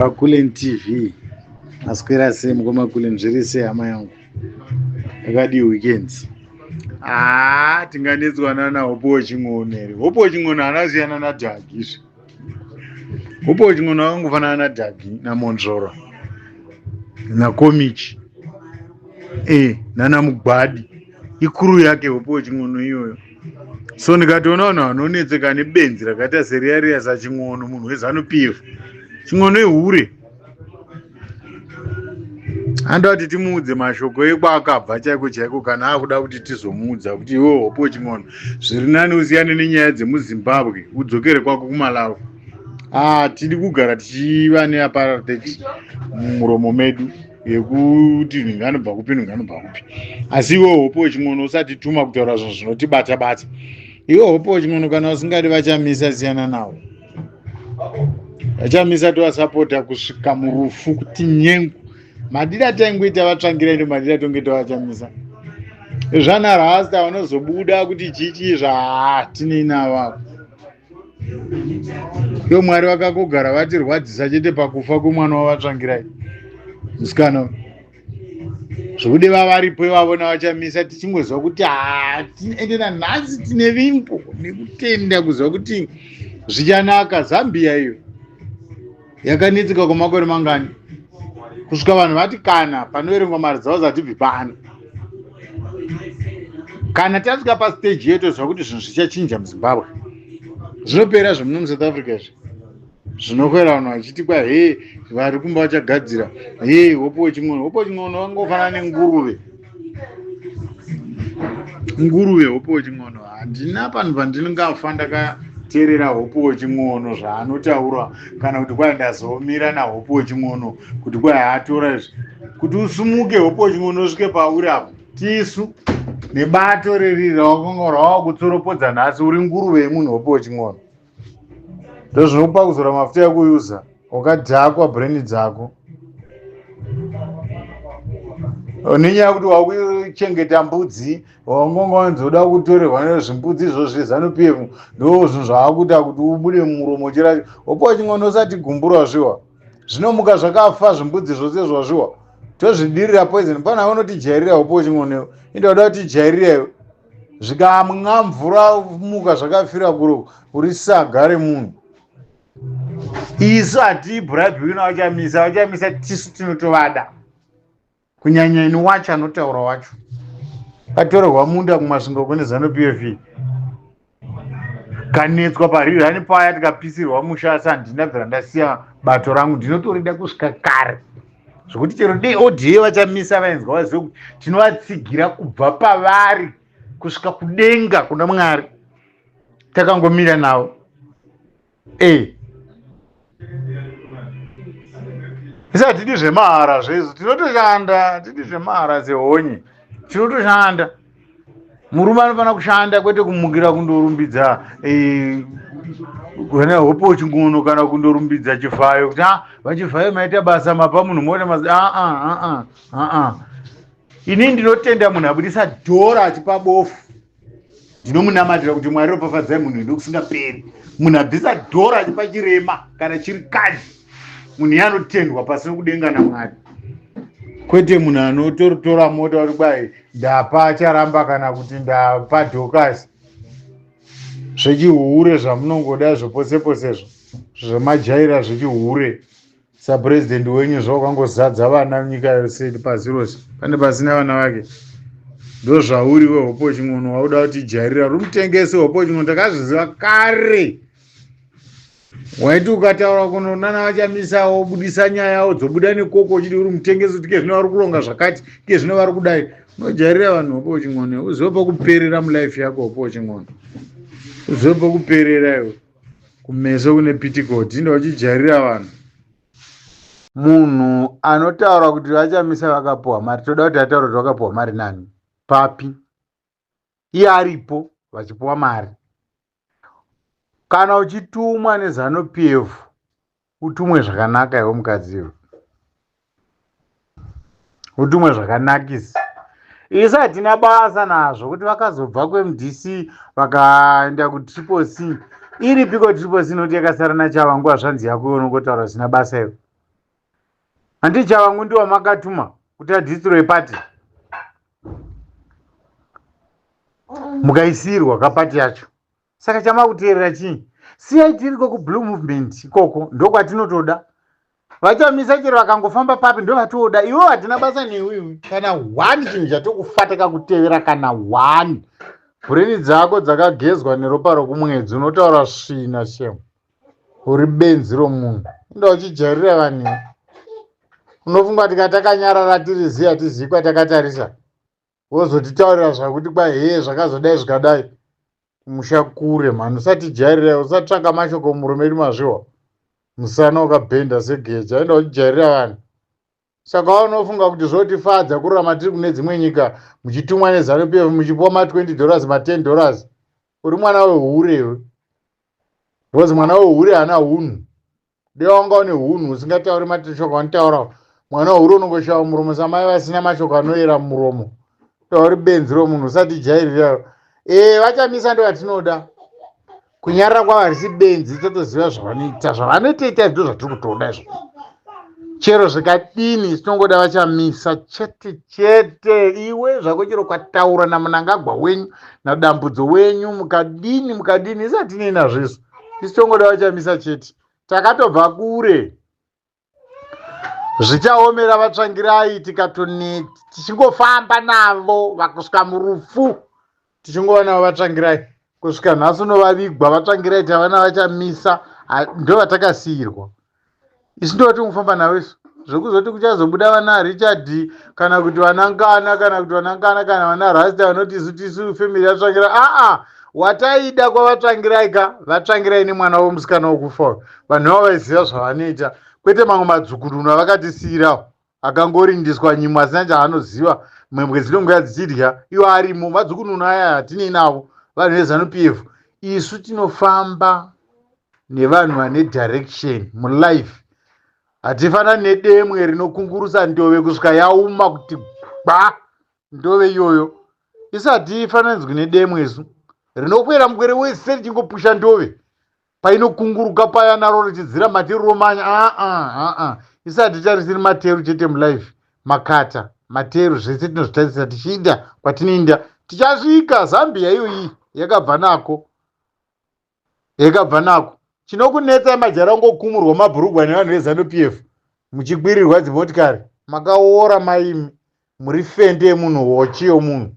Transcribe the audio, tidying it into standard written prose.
Makulen TV aswera sehemu kwamakulen zviri sehama yangu akadi weekends tinganetswana nahopo weching'ono here. Hopo weching'ono anasiyana nadhagi izvi. Hopo weching'ono akangofanana nadhagi namonzvora nakomichi nanamugwadi ikuru yake hopo weching'ono iyoyo. So ndikatoona vanhu vanonetseka nebenzi rakaita seriya saching'ono, munhu weZanu PF. Ching'ono ihure. Anda kuti timuudze mashoko ekwakabva chaiko chaiko kana akuda kuti tizomuudza kuti iwe hopo weching'ono zviri nani usiyane nenyaya dzemuZimbabwe udzokere kwako kuMalawi. Tiri kugara tichiva neapartheid mumuromo medu yekuti nhu nganobva kupi nhu nganobva kupi. Asi iwe hopo weching'ono usati tuma kutaura zvinhu zvinotibata bata. Iwe hopo weching'ono kana usingadi vachamisa siyana nawo. Vachamisa tovasapota kusvika murufu kuti nyengu. Madira taingoita vatsvangira ndo madira tongeta vachamisa. Zvana rasta vanozobuda kuti chichi zvatinei navo. Iwo Mwari vakakugara vatirwadzisa chete pakufa kwemwana wavatsvangirai. Musikana zvokude vavaripo vavona vachamisa tichingozwa kuti ende nhasi tine vimbo nekutenda kuzwa kuti zvichanaka. Zambia iyo yakanetseka kwamakore mangani kusvika vanhu vati kana panoverengwa mari dzavo dzatibvi pano. Kana tasvika pastage yetozwa kuti zvinhu zvichachinja muZimbabwe zvinopera zvemuno muSouth Africa izvi zvinokwera vanhu vachiti vari kumba vachagadzira hopo weching'ono. Hopo weching'ono vangofanana nenguruve. Nguruve hopo weching'ono. Handina panhu pandinongafa ndakateerera hopo weching'ono zvaanotaura kana kuti kwai ndazomira nahopo weching'ono kuti kwai atora izvi kuti usumuke hopo weching'ono usvike pauri apo tisu nebato reriri rawakongorwa kutsoropodza nhasi uri nguruve yemunhu hopo weching'ono. Ndozvinokupa kuzora mafuta ekuyuza wakadhakwa breni dzako nenyaya yekuti wakuchengeta mbudzi wangonga wanzoda kutorerwa nezvimbudzi izvozvo zVanu PF ndo zvinhu zvaakuita kuti ubude mumuromo uchiracho. Hopo weching'ono usati gumbura zviwa zvinomuka zvakafa zvimbudzi zvose zvazviwa tozvidirira poison. Pana unotijairira hopo weching'ono indoda kuti tijairirewo zvikamwa mvura muka zvakafira kuro uri saga remunhu. Isu hatibribhiwi vachamisa tisu tinotovada kunyanya ino wacho anotaura wacho katorerwa munda kumasvingo kune ZANU PF kanetswa parirani paya tikapisirwa mushasa. Ndinabvira ndasiya bato rangu ndinotorida kusvika kare zvokuti chero dei odhiye vachamisa vainzwa vazive kuti tinovatsigira kubva pavari kusvika kudenga kuna Mwari takangomira navo. Isa hatidi zvemahara zvezvo, tinotoshanda. Hatidi zvemahara sehonye, tinotoshanda. Murume anofanira kushanda kwete kumukira kundorumbidza kana hopo weching'ono kana kundorumbidza chifayo kuti vachifayo maita basa mapa munhu moona ini ndinotenda munhu abudisa dhora achipa bofu ndinomunamatira kuti Mwari ropafadzai munhu ndokusingaperi. Munhu abvisa dhora achipa chirema kana chiri kadzi munhu yanotendwa pasina kudenga naMwari. Kwete munhu anotora mota kuti kwai ndapa charamba kana kuti ndapa dhokasi zvechihure zvamunongoda zvoposeposezvo zvemajaira zvechihure. Sapurezidendi wenyu zvawakangozadza vana nyika yose pasi rose pane pasina vana vake. Ndo zvauri we hopo weching'ono wauda kuti jairira rumutengese hopo weching'ono. Takazviziva kare. Waiti ukataura kuno nana vachamisa wobudisa nyaya wodzobuda nekoko uchidi uri mutengesi kuti ke zvino vari kuronga zvakati ke zvino vari kudai. Unojairira vanhu hopo weching'ono uzive pokuperera mulife yako hopo weching'ono. Uzive pokuperera iwe kumeso kune pitikoti ndo uchijairira vanhu. Munhu anotaura kuti vachamisa vakapuwa mari toda kuti ataura kuti vakapuwa mari nani papi. Iye aripo vachipuwa mari. Kana uchitumwa neZANU PF utumwe zvakanaka iwe mukadzi iwe. Utumwe zvakanakisa. Isu hatina basa nazvo kuti vakazobva kuMDC vakaenda kuTriple C. Iripiko Triple C inoti yakasara naChava nguva zvanzi yako unongotaura zvisina basa iwe. handicha vangu ndiwo makatuma kuti adhistirwe pati mukaisirwa kapati yacho. Saka chamakuteerera chii? Siyai tiriko kublue movement ikoko ndokwatinotoda. Vachamisa chero vakangofamba papi ndo vatoda. Iwo hatina basa newiwi kana one chinhu chatokufata kakutevera kana one. Bureni dzako dzakagezwa neropa rokumwedzi unotaura svina shemu. Uri benzi romunhu. Enda uchijairira vanhu. Unofunga kuti katakanyarara tiri ziya tizivi kwatakatarisa. Wozotitaurira zvakuti kwai zvakazodai zvikadai. Musha kure mhanhu usatijairira, usatsvaka mashoko murume wedu mazviwa. Musana ukabhenda segeja, enda uchijairira vanhu. Saka unofunga kuti zvotifadza kurarama tiri kune dzimwe nyika muchitumwa neZANU-PF muchipiwa $20 $10. Uri mwana wehure iwe. Because mwana wehure hana hunhu. Deva wanga une hunhu usingatauri mashoko anotaura. Mwana wehure unongoshava muromo samai vasina mashoko anoera muromo. Uri benzi romunhu usatijairira. Vachamisa ndo vatinoda. Kunyarara kwavarisi benzi totoziva zvavanoita. Zvavanotoita ndo zvatiri kutoda izvo. Chero zvikadini tinongoda vachamisa chete. Iwe zvako chero kwataura namunangagwa wenyu nadambudzo wenyu mukadini isati nena zviso. Isi tongoda vachamisa chete. Takatobva kure. Zvichaomera vatsvangirai tichingofamba navo vakusvika murufu. Tichingova navo vatsvangirai kusvika nhasi unovavigwa vatsvangirai tavana vachamisa ndo vatakasiyirwa. Isi ndo vatingofamba navo isu. Zvekuzoti kuchazobuda vana Richard kana kuti vana Ngana kana vana Rasta vanoti isu family yatsvangirai. Wataida kwavatsvangirai ka vatsvangirai nemwana womusikana wokufa. Vanhu avo vaiziva zvavanoita. Kwete mamwe madzukununu avakatisiyirawo akangorindiswa nyimwe asina chaanoziva. Mwembwe dzinongoya dzichidya iwo arimo. Madzukununu aya hatinei navo. Vanhu veZANU-PF isu tinofamba nevanhu vane direction mulife. Hatifanani nedemwe rinokungurusa ndove kusvika yauma kuti gba ndove iyoyo. Isu hatifananidzwi nedemwe isu rinokwera mugwere wese richingopusha ndove painokunguruka paya naro richidzira materi romanya. Isu haticharisiri materu chete mulife. Makata materu zvese tinozvitarisa tichiinda kwatinoinda. Tichasvika Zambia iyoyi yakabva nako. Chinokunetsa majara ngokumurwa mabhurugwa nevanhu veZANU-PF muchikwirirwa dzimotikari. Makaora maimi muri fende yemunhu, hochi yomunhu.